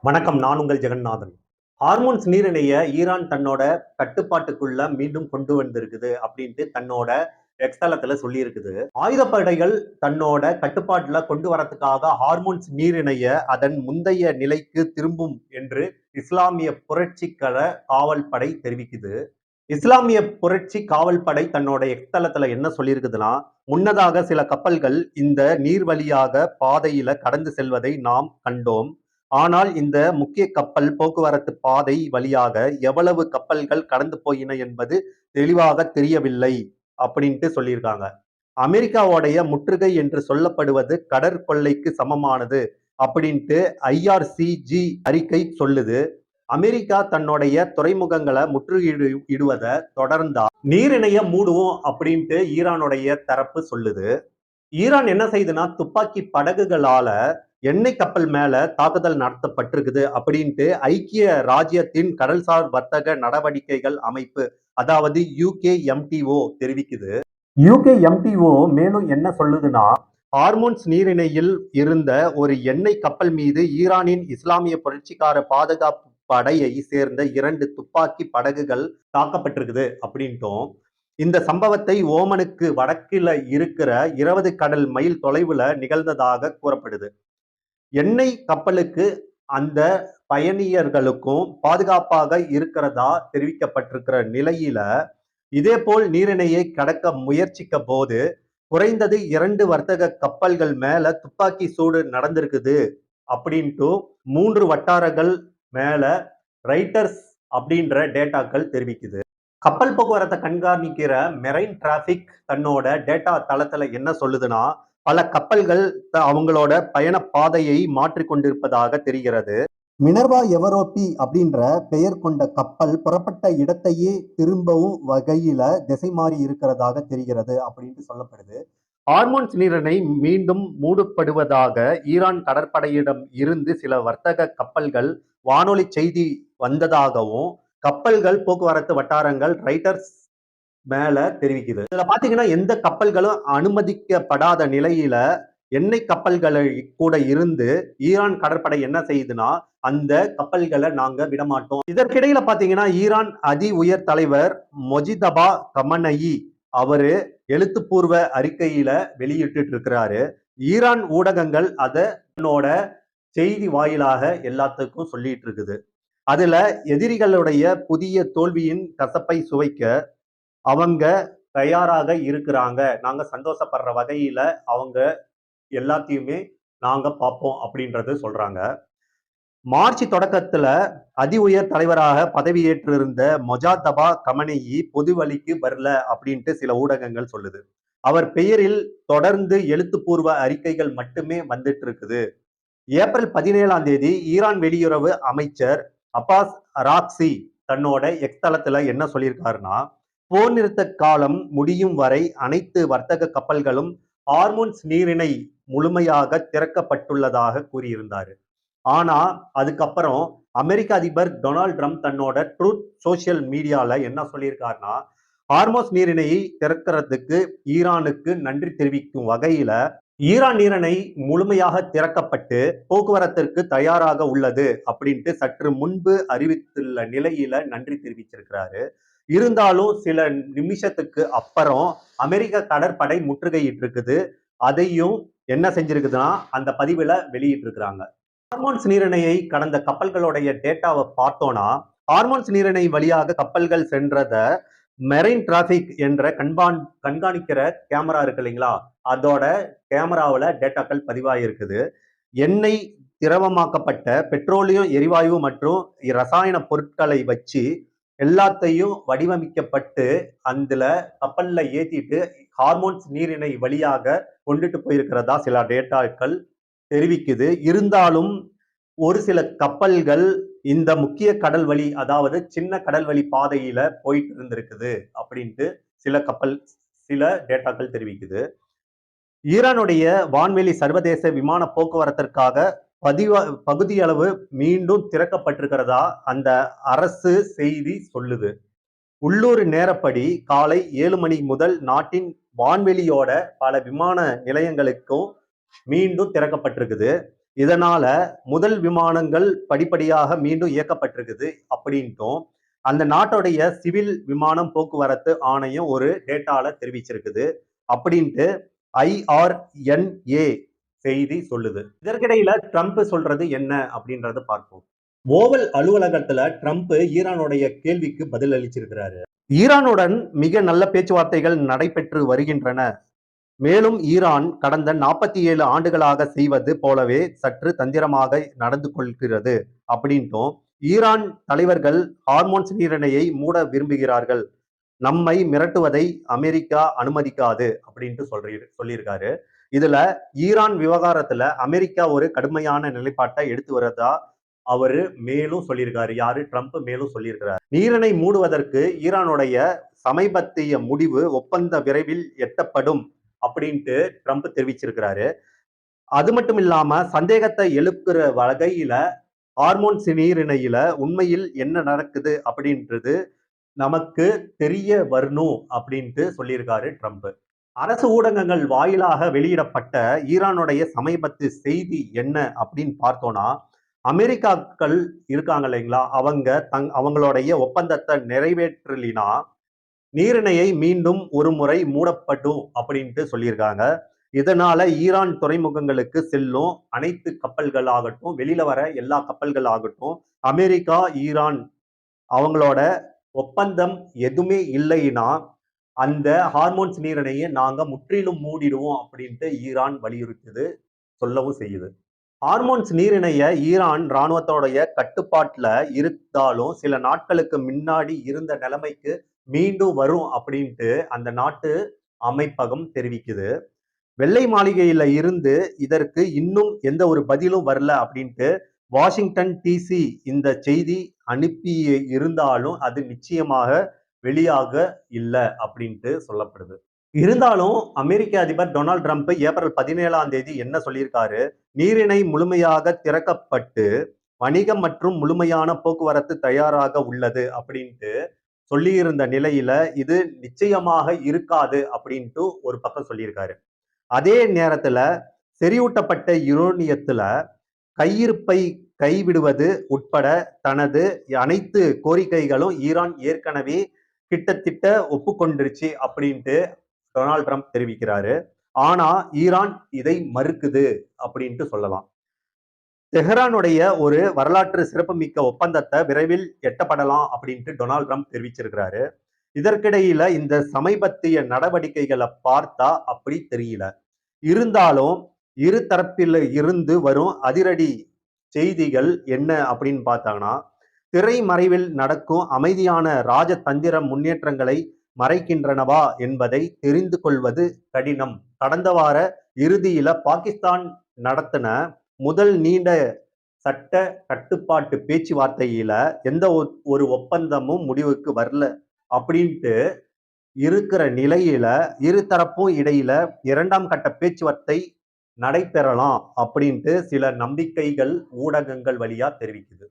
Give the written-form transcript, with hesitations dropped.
வணக்கம். நான் உங்கள் ஜெகநாதன். ஹார்மோன்ஸ் நீரிணைய ஈரான் தன்னோட கட்டுப்பாட்டுக்குள்ள மீண்டும் கொண்டு வந்திருக்குது அப்படின்ட்டு தன்னோட எக்ஸ் தளத்துல சொல்லியிருக்குது. ஆயுதப்படைகள் தன்னோட கட்டுப்பாட்டுல கொண்டு வரதுக்காக ஹார்மோன்ஸ் நீரிணைய அதன் முந்தைய நிலைக்கு திரும்பும் என்று இஸ்லாமிய புரட்சிகர காவல் படை தெரிவிக்குது. இஸ்லாமிய புரட்சி காவல் படை தன்னோட எக்ஸ் தளத்துல என்ன சொல்லியிருக்குதுன்னா, முன்னதாக சில கப்பல்கள் இந்த நீர் வழியாக பாதையில கடந்து செல்வதை நாம் கண்டோம். ஆனால் இந்த முக்கிய கப்பல் போக்குவரத்து பாதை வழியாக எவ்வளவு கப்பல்கள் கடந்து போயின என்பது தெளிவாக தெரியவில்லை அப்படின்ட்டு சொல்லியிருக்காங்க. அமெரிக்காவுடைய முற்றுகை என்று சொல்லப்படுவது கடற்கொள்ளைக்கு சமமானது அப்படின்ட்டு IRCG அறிக்கை சொல்லுது. அமெரிக்கா தன்னுடைய துறைமுகங்களை முற்றுகையிடுவதை தொடர்ந்தா நீரிணைய மூடுவோம் அப்படின்ட்டு ஈரானுடைய தரப்பு சொல்லுது. ஈரான் என்ன செய்யுதுன்னா, துப்பாக்கி படகுகளால எண்ணெய் கப்பல் மேல தாக்குதல் நடத்தப்பட்டிருக்குது அப்படின்ட்டு ஐக்கிய ராஜ்யத்தின் கடல்சார் வர்த்தக நடவடிக்கைகள் அமைப்பு, அதாவது UKMTO தெரிவிக்குது. UKMTO மேலும் என்ன சொல்லுதுன்னா, ஹார்மோன்ஸ் நீரிணையில் இருந்த ஒரு எண்ணெய் கப்பல் மீது ஈரானின் இஸ்லாமிய புரட்சிகார பாதுகாப்பு படையை சேர்ந்த 2 துப்பாக்கி படகுகள் தாக்கப்பட்டிருக்குது அப்படின்ட்டும், இந்த சம்பவத்தை ஓமனுக்கு வடக்கில இருக்கிற 20 கடல் மைல் தொலைவுல நிகழ்ந்ததாக கூறப்படுது. எண்ணெய் கப்பலுக்கு அந்த பயணியர்களுக்கும் பாதுகாப்பாக இருக்கிறதா தெரிவிக்கப்பட்டிருக்கிற நிலையில, இதேபோல் நீரிணையை கடக்க முயற்சிக்க போது குறைந்தது 2 வர்த்தக கப்பல்கள் மேல துப்பாக்கி சூடு நடந்திருக்குது அப்படின்ட்டு 3 வட்டாரங்கள் மேல ரைட்டர்ஸ் அப்படின்ற டேட்டாக்கள் தெரிவிக்குது. கப்பல் போக்குவரத்தை கண்காணிக்கிற மெரைன் டிராபிக் தன்னோட டேட்டா தளத்துல என்ன சொல்லுதுன்னா, பல கப்பல்கள் அவங்களோட பயண பாதையை மாற்றிக்கொண்டிருப்பதாக தெரிகிறது. மினர்வா எவரோப்பி அப்படின்ற பெயர் கொண்ட கப்பல் புறப்பட்ட இடத்தையே திரும்பவும் வகையில திசை மாறி இருக்கிறதாக தெரிகிறது அப்படின்ட்டு சொல்லப்படுது. ஹார்மோன்ஸ் நீரிணை மீண்டும் மூடப்படுவதாக ஈரான் கடற்படையிடம் இருந்து சில வர்த்தக கப்பல்கள் வானொலி செய்தி வந்ததாகவும் கப்பல்கள் போக்குவரத்து வட்டாரங்கள் ரைட்டர்ஸ் மேல தெரிவிக்குது. இதுல பாத்தீங்கன்னா, எந்த கப்பல்களும் அனுமதிக்கப்படாத நிலையில எண்ணெய் கப்பல்களை கூட இருந்து ஈரான் கடற்படை என்ன செய்யுதுன்னா, அந்த கப்பல்களை நாங்க விடமாட்டோம். இதற்கிடையில பாத்தீங்கன்னா, ஈரான் அதி உயர் தலைவர் மொஜிதபா கமனயி அவரு எழுத்துப்பூர்வ அறிக்கையில வெளியிட்டு இருக்கிறாரு. ஈரான் ஊடகங்கள் அதனோட செய்தி வாயிலாக எல்லாத்துக்கும் சொல்லிட்டு இருக்குது. அதுல எதிரிகளுடைய புதிய தோல்வியின் கசப்பை சுவைக்க அவங்க தயாராக இருக்கிறாங்க. நாங்க சந்தோஷப்படுற வகையில அவங்க எல்லாத்தையுமே நாங்க பார்ப்போம் அப்படின்றது சொல்றாங்க. மார்ச் தொடக்கத்துல அதி உயர் தலைவராக பதவியேற்றிருந்த மொஜாதபா கமனேயி பொது வழிக்கு வரல அப்படின்ட்டு சில ஊடகங்கள் சொல்லுது. அவர் பெயரில் தொடர்ந்து எழுத்துப்பூர்வ அறிக்கைகள் மட்டுமே வந்துட்டு இருக்குது. ஏப்ரல் 17ஆம் தேதி ஈரான் வெளியுறவு அமைச்சர் அப்பாஸ் அராக்சி தன்னோட எக்ஸ் தளத்துல என்ன சொல்லியிருக்காருன்னா, போர் நிறுத்த காலம் முடியும் வரை அனைத்து வர்த்தக கப்பல்களும் ஹார்மோன்ஸ் நீரிணை முழுமையாக திறக்கப்பட்டுள்ளதாக கூறியிருந்தாரு. ஆனா அதுக்கப்புறம் அமெரிக்க அதிபர் டொனால்ட் ட்ரம்ப் தன்னோட ட்ரூத் சோசியல் மீடியால என்ன சொல்லியிருக்காருன்னா, ஹார்மோன்ஸ் நீரிணையை திறக்கிறதுக்கு ஈரானுக்கு நன்றி தெரிவிக்கும் வகையில ஈரான் நீரிணை முழுமையாக திறக்கப்பட்டு போக்குவரத்திற்கு தயாராக உள்ளது அப்படின்ட்டு சற்று முன்பு அறிவித்துள்ள நிலையில நன்றி தெரிவிச்சிருக்கிறாரு. இருந்தாலும் சில நிமிஷத்துக்கு அப்புறம் அமெரிக்க கடற்படை முற்றுகையிட்டு இருக்குது. அதையும் என்ன செஞ்சிருக்குதுன்னா, அந்த பதிவுல வெளியிட்டு இருக்கிறாங்க. ஹார்மோன்ஸ் நீரிணையை கடந்த கப்பல்களுடைய டேட்டாவை பார்த்தோம்னா, ஹார்மோன்ஸ் நீரிணை வழியாக கப்பல்கள் சென்றத மெரைன் டிராபிக் என்ற கண்காணிக்கிற கேமரா இருக்கு இல்லைங்களா, அதோட கேமராவில் டேட்டாக்கள் பதிவாயிருக்குது. எண்ணெய், திரவமாக்கப்பட்ட பெட்ரோலியம் எரிவாயு மற்றும் ரசாயன பொருட்களை வச்சு எல்லாத்தையும் வடிவமைக்கப்பட்டு அதுல கப்பல்ல ஏத்திட்டு ஹார்மோன்ஸ் நீரிணை வழியாக கொண்டுட்டு போயிருக்கிறதா சில டேட்டாக்கள் தெரிவிக்குது. இருந்தாலும் ஒரு சில கப்பல்கள் இந்த முக்கிய கடல் வழி, அதாவது சின்ன கடல் வழி பாதையில போயிட்டு இருந்திருக்குது அப்படின்ட்டு சில டேட்டாக்கள் தெரிவிக்குது. ஈரானுடைய வான்வெளி சர்வதேச விமான போக்குவரத்திற்காக பகுதியளவு மீண்டும் திறக்கப்பட்டிருக்கிறதா அந்த அரசு செய்தி சொல்லுது. உள்ளூர் நேரப்படி காலை 7 மணி முதல் நாட்டின் வான்வெளியோட பல விமான நிலையங்களுக்கும் மீண்டும் திறக்கப்பட்டிருக்குது. இதனால முதல் விமானங்கள் படிப்படியாக மீண்டும் இயக்கப்பட்டிருக்குது அப்படின்ட்டும் அந்த நாட்டுடைய சிவில் விமானம் போக்குவரத்து ஆணையம் ஒரு டேட்டால தெரிவிச்சிருக்குது அப்படின்ட்டு IRNA செய்தி சொல்லுது. இதற்கிடையில ட்ரம்ப் சொல்றது என்ன அப்படின்றத பார்ப்போம். ஓவல் அலுவலகத்துல ட்ரம்ப் ஈரானுடைய கேள்விக்கு பதில் அளிச்சிருக்கிறாரு. ஈரானுடன் மிக நல்ல பேச்சுவார்த்தைகள் நடைபெற்று வருகின்றன. மேலும் ஈரான் கடந்த 47 ஆண்டுகளாக செய்வது போலவே சற்று தந்திரமாக நடந்து கொள்கிறது அப்படின்ட்டும் ஈரான் தலைவர்கள் ஹார்மோன்ஸ் நீரிணையை மூட விரும்புகிறார்கள். நம்மை மிரட்டுவதை அமெரிக்கா அனுமதிக்காது அப்படின்ட்டு சொல்லியிருக்காரு. இதுல ஈரான் விவகாரத்துல அமெரிக்கா ஒரு கடுமையான நிலைப்பாட்டை எடுத்து வரதா அவரு மேலும் சொல்லியிருக்காரு. யாரு? ட்ரம்ப் மேலும் சொல்லியிருக்கிறார். நீரிணை மூடுவதற்கு ஈரானுடைய சமீபத்திய முடிவு ஒப்பந்த விரைவில் எட்டப்படும் அப்படின்ட்டு ட்ரம்ப் தெரிவிச்சிருக்கிறாரு. அது மட்டும் இல்லாம சந்தேகத்தை எழுப்புற வகையில ஹார்மோன்ஸ் நீரிணையில உண்மையில் என்ன நடக்குது அப்படின்றது நமக்கு தெரிய வரணும் அப்படின்ட்டு சொல்லியிருக்காரு ட்ரம்ப். அரசு ஊடகங்கள் வாயிலாக வெளியிடப்பட்ட ஈரானுடைய சமீபத்து செய்தி என்ன அப்படின்னு பார்த்தோம்னா, அமெரிக்காக்கள் இருக்காங்க இல்லைங்களா, அவங்களுடைய ஒப்பந்தத்தை நிறைவேற்றலினா நீரிணையை மீண்டும் ஒரு முறை மூடப்படும் அப்படின்ட்டு சொல்லியிருக்காங்க. இதனால ஈரான் துறைமுகங்களுக்கு செல்லும் அனைத்து கப்பல்கள் ஆகட்டும், வெளியில வர எல்லா கப்பல்கள் ஆகட்டும், அமெரிக்கா ஈரான் அவங்களோட ஒப்பந்தம் எதுவுமே இல்லைன்னா அந்த ஹார்மோன்ஸ் நீரிணையை நாங்க முற்றிலும் மூடிடுவோம் அப்படின்ட்டு ஈரான் வலியுறுத்துது, சொல்லவும் செய்யுது. ஹார்மோன்ஸ் நீரிணைய ஈரான் இராணுவத்தோடைய கட்டுப்பாட்டுல இருந்தாலும் சில நாட்களுக்கு முன்னாடி இருந்த நிலைமைக்கு மீண்டும் வரும் அப்படின்ட்டு அந்த நாட்டு அமைப்பகம் தெரிவிக்குது. வெள்ளை மாளிகையில இருந்து இதற்கு இன்னும் எந்த ஒரு பதிலும் வரல அப்படின்ட்டு வாஷிங்டன் டிசி இந்த செய்தி அனுப்பி இருந்தாலும் அது நிச்சயமாக வெளியாக இல்லை அப்படின்ட்டு சொல்லப்படுது. இருந்தாலும் அமெரிக்க அதிபர் டொனால்ட் ட்ரம்ப் ஏப்ரல் 17ஆம் தேதி என்ன சொல்லியிருக்காரு? நீரிணை முழுமையாக திறக்கப்பட்டு வணிகம் மற்றும் முழுமையான போக்குவரத்து தயாராக உள்ளது அப்படின்ட்டு சொல்லியிருந்த நிலையில இது நிச்சயமாக இருக்காது அப்படின்ட்டு ஒரு பக்கம் சொல்லியிருக்காரு. அதே நேரத்துல செறிவூட்டப்பட்ட யுரேனியத்துல கையிருப்பை கைவிடுவது உட்பட தனது அனைத்து கோரிக்கைகளும் ஈரான் ஏற்கனவே கிட்டத்தட்ட ஒப்புக்கொண்டுருச்சு அப்படின்ட்டு டொனால்ட் ட்ரம்ப் தெரிவிக்கிறாரு. ஆனா ஈரான் இதை மறுக்குது அப்படின்ட்டு சொல்லலாம். தெஹ்ரானுடைய ஒரு வரலாற்று சிறப்புமிக்க ஒப்பந்தத்தை விரைவில் எட்டப்படலாம் அப்படின்ட்டு டொனால்ட் ட்ரம்ப் தெரிவிச்சிருக்கிறாரு. இதற்கிடையில இந்த சமீபத்திய நடவடிக்கைகளை பார்த்தா அப்படி தெரியல. இருந்தாலும் இரு தரப்பில் இருந்து வரும் அதிரடி செய்திகள் என்ன அப்படின்னு பார்த்தாங்கன்னா, திரைமறைவில் நடக்கும் அமைதியான ராஜதந்திர முன்னேற்றங்களை மறைக்கின்றனவா என்பதை தெரிந்து கொள்வது கடினம். கடந்த வார இறுதியில பாகிஸ்தான் நடத்தின முதல் நீண்ட சட்ட கட்டுப்பாட்டு பேச்சுவார்த்தையில எந்த ஒரு ஒப்பந்தமும் முடிவுக்கு வரல அப்படின்ட்டு இருக்கிற நிலையில இரு தரப்பும் இடையில 2ஆம் கட்ட பேச்சுவார்த்தை நடைபெறலாம் அப்படின்ட்டு சில நம்பிக்கைகள் ஊடகங்கள் வழியா தெரிவிக்குது.